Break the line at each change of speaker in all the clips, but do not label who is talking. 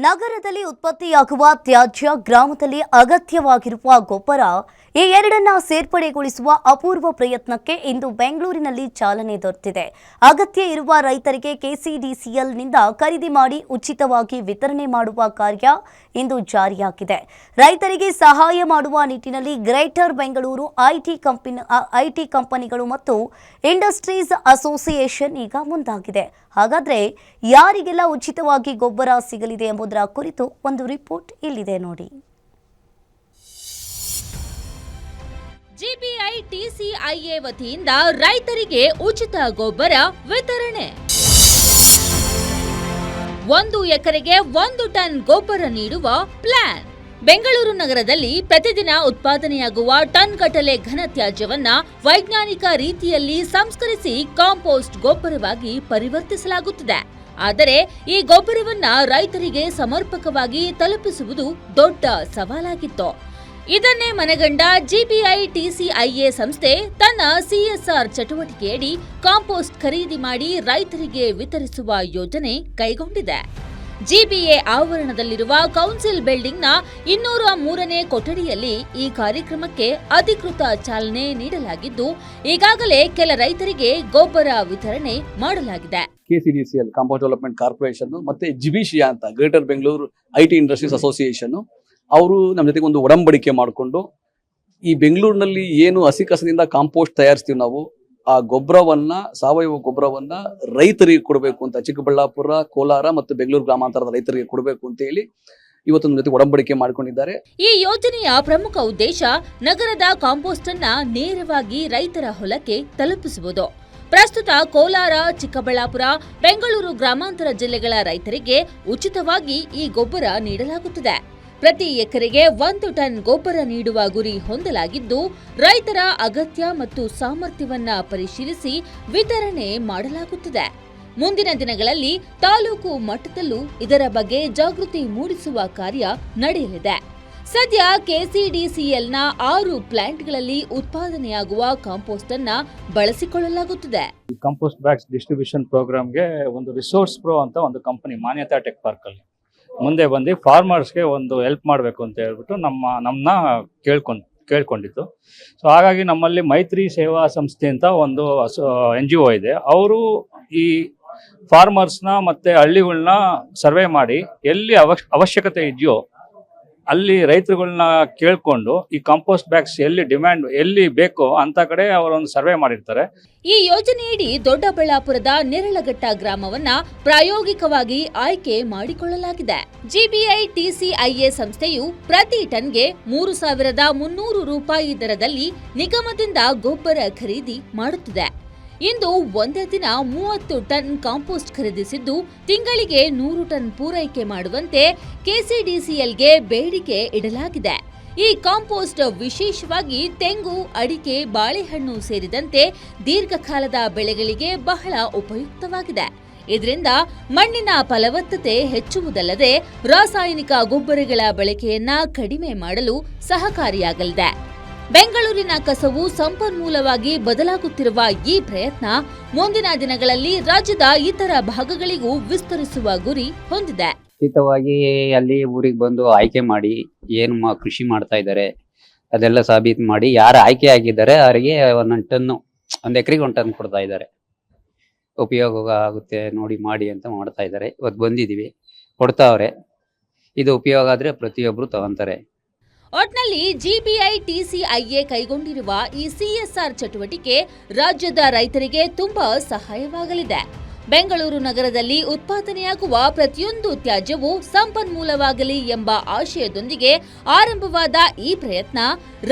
ನಗರದಲ್ಲಿ ಉತ್ಪತ್ತಿಯಾಗುವ ತ್ಯಾಜ್ಯ ಗ್ರಾಮದಲ್ಲಿ ಅಗತ್ಯವಾಗಿರುವ ಗೊಬ್ಬರ ಈ ಎರಡನ್ನ ಸೇರ್ಪಡೆಗೊಳಿಸುವ ಅಪೂರ್ವ ಪ್ರಯತ್ನಕ್ಕೆ ಇಂದು ಬೆಂಗಳೂರಿನಲ್ಲಿ ಚಾಲನೆ ದೊರೆತಿದೆ. ಅಗತ್ಯ ಇರುವ ರೈತರಿಗೆ ಕೆಸಿಡಿಸಿಎಲ್ನಿಂದ ಖರೀದಿ ಮಾಡಿ ಉಚಿತವಾಗಿ ವಿತರಣೆ ಮಾಡುವ ಕಾರ್ಯ ಇಂದು ಜಾರಿಯಾಗಿದೆ. ರೈತರಿಗೆ ಸಹಾಯ ಮಾಡುವ ನಿಟ್ಟಿನಲ್ಲಿ ಗ್ರೇಟರ್ ಬೆಂಗಳೂರು ಐಟಿ ಕಂಪನಿಗಳು ಮತ್ತು ಇಂಡಸ್ಟ್ರೀಸ್ ಅಸೋಸಿಯೇಷನ್ ಈಗ ಮುಂದಾಗಿದೆ. ಹಾಗಾದ್ರೆ ಯಾರಿಗೆಲ್ಲ ಉಚಿತವಾಗಿ ಗೊಬ್ಬರ ಸಿಗಲಿದೆ ಎಂಬುದರ ಕುರಿತು ಒಂದು ರಿಪೋರ್ಟ್ ಇಲ್ಲಿದೆ ನೋಡಿ.
ಜಿಬಿಐ ಟಿಸಿಐಎ ವತಿಯಿಂದ ರೈತರಿಗೆ ಉಚಿತ ಗೊಬ್ಬರ ವಿತರಣೆ. 1 ಎಕರೆಗೆ 1 ಟನ್ ಗೊಬ್ಬರ ನೀಡುವ ಪ್ಲಾನ್. ಬೆಂಗಳೂರು ನಗರದಲ್ಲಿ ಪ್ರತಿದಿನ ಉತ್ಪಾದನೆಯಾಗುವ ಟನ್ ಗಟ್ಟಲೆ ಘನ ತ್ಯಾಜ್ಯವನ್ನ ವೈಜ್ಞಾನಿಕ ರೀತಿಯಲ್ಲಿ ಸಂಸ್ಕರಿಸಿ ಕಾಂಪೋಸ್ಟ್ ಗೊಬ್ಬರವಾಗಿ ಪರಿವರ್ತಿಸಲಾಗುತ್ತಿದೆ. ಆದರೆ ಈ ಗೊಬ್ಬರವನ್ನ ರೈತರಿಗೆ ಸಮರ್ಪಕವಾಗಿ ತಲುಪಿಸುವುದು ದೊಡ್ಡ ಸವಾಲಾಗಿತ್ತು. ಇದನ್ನೇ ಮನಗಂಡ ಜಿಬಿಐ ಟಿಸಿಐಎ ಸಂಸ್ಥೆ ತನ್ನ ಸಿಎಸ್ಆರ್ ಚಟುವಟಿಕೆಯಡಿ ಕಾಂಪೋಸ್ಟ್ ಖರೀದಿ ಮಾಡಿ ರೈತರಿಗೆ ವಿತರಿಸುವ ಯೋಜನೆ ಕೈಗೊಂಡಿದೆ. ಜಿಬಿಎ ಆವರಣದಲ್ಲಿರುವ ಕೌನ್ಸಿಲ್ ಬಿಲ್ಡಿಂಗ್ನ 203ನೇ ಕೊಠಡಿಯಲ್ಲಿ ಈ ಕಾರ್ಯಕ್ರಮಕ್ಕೆ ಅಧಿಕೃತ ಚಾಲನೆ ನೀಡಲಾಗಿದ್ದು, ಈಗಾಗಲೇ ಕೆಲ ರೈತರಿಗೆ ಗೊಬ್ಬರ ವಿತರಣೆ ಮಾಡಲಾಗಿದೆ.
ಕೆಸಿಡಿಸಿಎಲ್ ಕಾಂಪೋಸ್ಟ್ ಡೆವಲಪ್ಮೆಂಟ್ ಕಾರ್ಪೊರೇಷನ್ ಮತ್ತೆ ಜಿಬಿಶಿಯಾ ಅಂತ greater Bengaluru IT industries association ಅವರು ನಮ್ಮ ಜೊತೆಗೆ ಒಂದು ಒಡಂಬಡಿಕೆ ಮಾಡಿಕೊಂಡು ಈ ಬೆಂಗಳೂರಿನಲ್ಲಿ ಏನು ಹಸಿ ಕಸದಿಂದ ಕಾಂಪೋಸ್ಟ್ ತಯಾರಿಸ್ತೀವಿ ನಾವು, ಆ ಗೊಬ್ಬರವನ್ನ ಸಾವಯವ ಗೊಬ್ಬರವನ್ನ ರೈತರಿಗೆ ಕೊಡಬೇಕು ಅಂತ ಚಿಕ್ಕಬಳ್ಳಾಪುರ, ಕೋಲಾರ ಮತ್ತು ಬೆಂಗಳೂರು ಗ್ರಾಮಾಂತರದ ರೈತರಿಗೆ ಕೊಡಬೇಕು ಅಂತ ಹೇಳಿ ಇವತ್ತು ನಮ್ಮ ಜೊತೆ ಒಡಂಬಡಿಕೆ ಮಾಡಿಕೊಂಡಿದ್ದಾರೆ.
ಈ ಯೋಜನೆಯ ಪ್ರಮುಖ ಉದ್ದೇಶ ನಗರದ ಕಾಂಪೋಸ್ಟ್ ಅನ್ನ ನೇರವಾಗಿ ರೈತರ ಹೊಲಕ್ಕೆ ತಲುಪಿಸುವುದು. ಪ್ರಸ್ತುತ ಕೋಲಾರ, ಚಿಕ್ಕಬಳ್ಳಾಪುರ, ಬೆಂಗಳೂರು ಗ್ರಾಮಾಂತರ ಜಿಲ್ಲೆಗಳ ರೈತರಿಗೆ ಉಚಿತವಾಗಿ ಈ ಗೊಬ್ಬರ ನೀಡಲಾಗುತ್ತಿದೆ. ಪ್ರತಿ ಎಕರೆಗೆ 1 ಟನ್ ಗೊಬ್ಬರ ನೀಡುವ ಗುರಿ ಹೊಂದಲಾಗಿದ್ದು, ರೈತರ ಅಗತ್ಯ ಮತ್ತು ಸಾಮರ್ಥ್ಯವನ್ನ ಪರಿಶೀಲಿಸಿ ವಿತರಣೆ ಮಾಡಲಾಗುತ್ತಿದೆ. ಮುಂದಿನ ದಿನಗಳಲ್ಲಿ ತಾಲೂಕು ಮಟ್ಟದಲ್ಲೂ ಇದರ ಬಗ್ಗೆ ಜಾಗೃತಿ ಮೂಡಿಸುವ ಕಾರ್ಯ ನಡೆಯಲಿದೆ. ಸದ್ಯ ಕೆಸಿಡಿಸಿಎಲ್ನ 6 ಪ್ಲಾಂಟ್ಗಳಲ್ಲಿ ಉತ್ಪಾದನೆಯಾಗುವ ಕಾಂಪೋಸ್ಟ್ ಅನ್ನ ಬಳಸಿಕೊಳ್ಳಲಾಗುತ್ತಿದೆ.
ಕಾಂಪೋಸ್ಟ್ ಬ್ಯಾಗ್ಸ್ ಡಿಸ್ಟ್ರಿಬ್ಯೂಷನ್ ಪ್ರೋಗ್ರಾಮ್ಗೆ ಒಂದು ರಿಸೋರ್ಸ್ ಪ್ರೋ ಅಂತ ಒಂದು ಕಂಪನಿ ಮಾನ್ಯತಾ ಟೆಕ್ ಪಾರ್ಕ್ ಅಲ್ಲಿ ಮುಂದೆ ಬಂದು ಫಾರ್ಮರ್ಸ್ಗೆ ಒಂದು ಹೆಲ್ಪ್ ಮಾಡಬೇಕು ಅಂತ ಹೇಳ್ಬಿಟ್ಟು ನಮ್ಮನ್ನ ಕೇಳ್ಕೊಂಡಿತ್ತು. ಸೊ ಹಾಗಾಗಿ ನಮ್ಮಲ್ಲಿ ಮೈತ್ರಿ ಸೇವಾ ಸಂಸ್ಥೆ ಅಂತ ಒಂದು NGO ಇದೆ. ಅವರು ಈ ಫಾರ್ಮರ್ಸ್ನ ಮತ್ತೆ ಹಳ್ಳಿಗಳನ್ನ ಸರ್ವೆ ಮಾಡಿ ಎಲ್ಲಿ ಅವಶ್ಯಕತೆ ಇದೆಯೋ ಅಲ್ಲಿ ರೈತರುಗಳನ್ನ ಕೇಳ್ಕೊಂಡು ಈ ಕಾಂಪೋಸ್ಟ್ ಬ್ಯಾಗ್ಸ್ ಎಲ್ಲಿ ಬೇಕೋ ಅಂತ ಕಡೆ ಅವರೊಂದು ಸರ್ವೆ ಮಾಡಿರ್ತಾರೆ.
ಈ ಯೋಜನೆಯಡಿ ದೊಡ್ಡಬಳ್ಳಾಪುರದ ನೆರಳಘಟ್ಟ ಗ್ರಾಮವನ್ನ ಪ್ರಾಯೋಗಿಕವಾಗಿ ಆಯ್ಕೆ ಮಾಡಿಕೊಳ್ಳಲಾಗಿದೆ. ಜಿಬಿಐ ಟಿಸಿಐಎ ಸಂಸ್ಥೆಯು ಪ್ರತಿ ಟನ್ಗೆ 3,300 ರೂಪಾಯಿ ದರದಲ್ಲಿ ನಿಗಮದಿಂದ ಗೊಬ್ಬರ ಖರೀದಿ ಮಾಡುತ್ತಿದೆ. ಇಂದು ಒಂದೇ ದಿನ 30 ಟನ್ ಕಾಂಪೋಸ್ಟ್ ಖರೀದಿಸಿದ್ದು, ತಿಂಗಳಿಗೆ 100 ಟನ್ ಪೂರೈಕೆ ಮಾಡುವಂತೆ ಕೆಸಿಡಿಸಿಎಲ್ಗೆ ಬೇಡಿಕೆ ಇಡಲಾಗಿದೆ. ಈ ಕಾಂಪೋಸ್ಟ್ ವಿಶೇಷವಾಗಿ ತೆಂಗು, ಅಡಿಕೆ, ಬಾಳೆಹಣ್ಣು ಸೇರಿದಂತೆ ದೀರ್ಘಕಾಲದ ಬೆಳೆಗಳಿಗೆ ಬಹಳ ಉಪಯುಕ್ತವಾಗಿದೆ. ಇದರಿಂದ ಮಣ್ಣಿನ ಫಲವತ್ತತೆ ಹೆಚ್ಚುವುದಲ್ಲದೆ ರಾಸಾಯನಿಕ ಗೊಬ್ಬರಗಳ ಬಳಕೆಯನ್ನ ಕಡಿಮೆ ಮಾಡಲು ಸಹಕಾರಿಯಾಗಲಿದೆ. ಬೆಂಗಳೂರಿನ ಕಸವು ಸಂಪನ್ಮೂಲವಾಗಿ ಬದಲಾಗುತ್ತಿರುವ ಈ ಪ್ರಯತ್ನ ಮುಂದಿನ ದಿನಗಳಲ್ಲಿ ರಾಜ್ಯದ ಇತರ ಭಾಗಗಳಿಗೂ ವಿಸ್ತರಿಸುವ ಗುರಿ ಹೊಂದಿದೆ.
ಖಚಿತವಾಗಿ ಅಲ್ಲಿ ಊರಿಗೆ ಬಂದು ಆಯ್ಕೆ ಮಾಡಿ ಏನು ಕೃಷಿ ಮಾಡ್ತಾ ಇದ್ದಾರೆ ಅದೆಲ್ಲ ಸಾಬೀತು ಮಾಡಿ ಯಾರು ಆಯ್ಕೆ ಆಗಿದ್ದಾರೆ ಅವರಿಗೆ 1 ಟನ್ನು 1 ಎಕರೆಗೆ 1 ಟನ್ ಕೊಡ್ತಾ ಇದ್ದಾರೆ. ಉಪಯೋಗ ಆಗುತ್ತೆ ನೋಡಿ ಮಾಡಿ ಅಂತ ಮಾಡ್ತಾ ಇದ್ದಾರೆ. ಇವತ್ತು ಬಂದಿದ್ದೀವಿ, ಕೊಡ್ತಾವ್ರೆ. ಇದು ಉಪಯೋಗ ಆದ್ರೆ ಪ್ರತಿಯೊಬ್ರು ತಗೊಂತಾರೆ.
ಒಟ್ನಲ್ಲಿ ಜಿಬಿಐ ಟಿಸಿಐಎ ಕೈಗೊಂಡಿರುವ ಈ ಸಿಎಸ್ಆರ್ ಚಟುವಟಿಕೆ ರಾಜ್ಯದ ರೈತರಿಗೆ ತುಂಬಾ ಸಹಾಯವಾಗಲಿದೆ. ಬೆಂಗಳೂರು ನಗರದಲ್ಲಿ ಉತ್ಪಾದನೆಯಾಗುವ ಪ್ರತಿಯೊಂದು ತ್ಯಾಜ್ಯವೂ ಸಂಪನ್ಮೂಲವಾಗಲಿ ಎಂಬ ಆಶಯದೊಂದಿಗೆ ಆರಂಭವಾದ ಈ ಪ್ರಯತ್ನ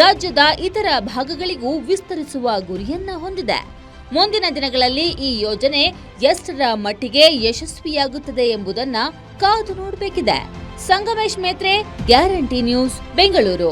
ರಾಜ್ಯದ ಇತರ ಭಾಗಗಳಿಗೂ ವಿಸ್ತರಿಸುವ ಗುರಿಯನ್ನ ಹೊಂದಿದೆ. ಮುಂದಿನ ದಿನಗಳಲ್ಲಿ ಈ ಯೋಜನೆ ಎಷ್ಟರ ಮಟ್ಟಿಗೆ ಯಶಸ್ವಿಯಾಗುತ್ತದೆ ಎಂಬುದನ್ನ ಕಾದು ನೋಡಬೇಕಿದೆ. Sangamesh Metre, guarantee news, Bengaluru.